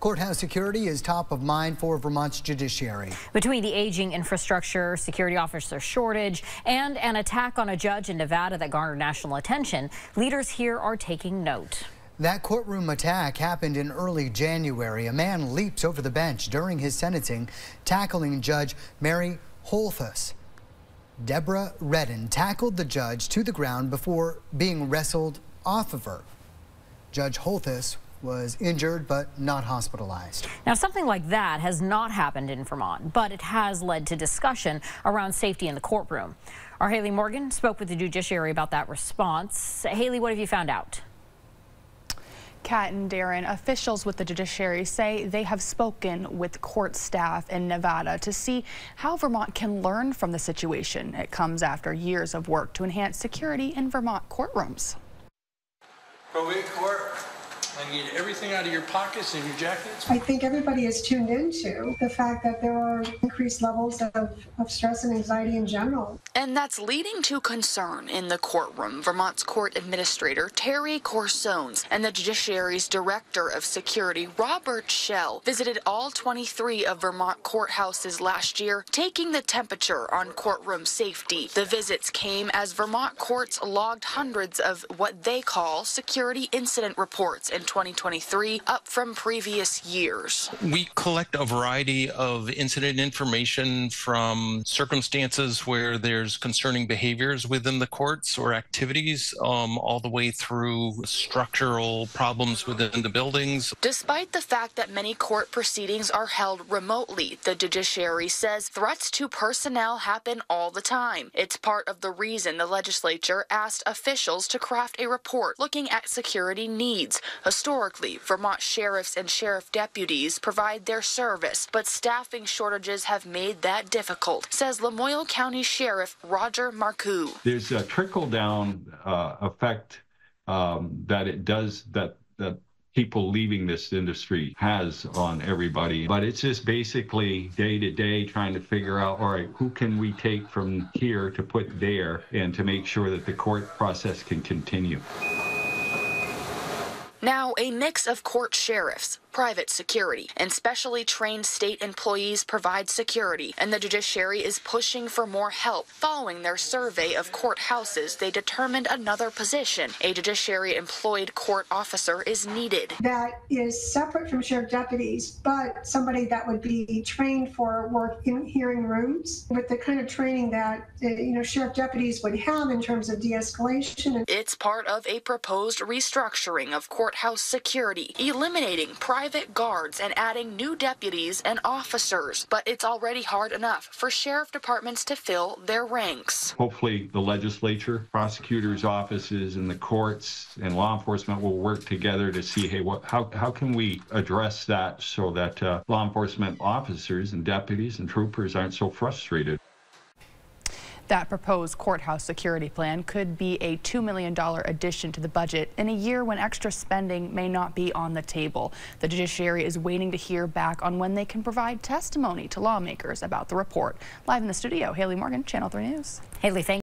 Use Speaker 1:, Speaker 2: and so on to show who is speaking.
Speaker 1: Courthouse security is top of mind for Vermont's judiciary.
Speaker 2: Between the aging infrastructure, security officer shortage, and an attack on a judge in Nevada that garnered national attention, leaders here are taking note.
Speaker 1: That courtroom attack happened in early January. A man leaps over the bench during his sentencing, tackling Judge Mary Holthus. Deborah Redden tackled the judge to the ground before being wrestled off of her. Judge Holthus was injured but not hospitalized.
Speaker 2: Now, something like that has not happened in Vermont, but it has led to discussion around safety in the courtroom. Our Haley Morgan spoke with the judiciary about that response. Haley, what have you found out?
Speaker 3: Kat and Darren, officials with the judiciary say they have spoken with court staff in Nevada to see how Vermont can learn from the situation. It comes after years of work to enhance security in Vermont courtrooms.
Speaker 4: Probate court, I need everything out of your pockets and your jackets.
Speaker 5: I think everybody is tuned into the fact that there are increased levels of stress and anxiety in general.
Speaker 6: And that's leading to concern in the courtroom. Vermont's court administrator, Terry Corsones, and the judiciary's director of security, Robert Schell, visited all 23 of Vermont courthouses last year, taking the temperature on courtroom safety. The visits came as Vermont courts logged hundreds of what they call security incident reports in 2023, up from previous years.
Speaker 7: We collect a variety of incident information from circumstances where there's concerning behaviors within the courts or activities, all the way through structural problems within the buildings.
Speaker 6: Despite the fact that many court proceedings are held remotely, the judiciary says threats to personnel happen all the time. It's part of the reason the legislature asked officials to craft a report looking at security needs. Historically, Vermont sheriffs and sheriff deputies provide their service, but staffing shortages have made that difficult, says Lamoille County Sheriff Roger Marcoux.
Speaker 8: There's a trickle-down effect that people leaving this industry has on everybody. But it's just basically day to day trying to figure out, all right, who can we take from here to put there and to make sure that the court process can continue.
Speaker 6: Now, a mix of court sheriffs, private security, and specially trained state employees provide security, and the judiciary is pushing for more help. Following their survey of courthouses, they determined another position. A judiciary-employed court officer is needed.
Speaker 5: That is separate from sheriff deputies, but somebody that would be trained for work in hearing rooms with the kind of training that sheriff deputies would have in terms of de-escalation.
Speaker 6: It's part of a proposed restructuring of courthouse security, eliminating private guards and adding new deputies and officers. But it's already hard enough for sheriff departments to fill their ranks. Hopefully
Speaker 8: the legislature, prosecutors' offices, and the courts and law enforcement will work together to see, hey, how can we address that so that law enforcement officers and deputies and troopers aren't so frustrated.
Speaker 3: That proposed courthouse security plan could be a $2 million addition to the budget in a year when extra spending may not be on the table. The judiciary is waiting to hear back on when they can provide testimony to lawmakers about the report. Live in the studio, Haley Morgan, Channel 3 News.
Speaker 2: Haley, thank you.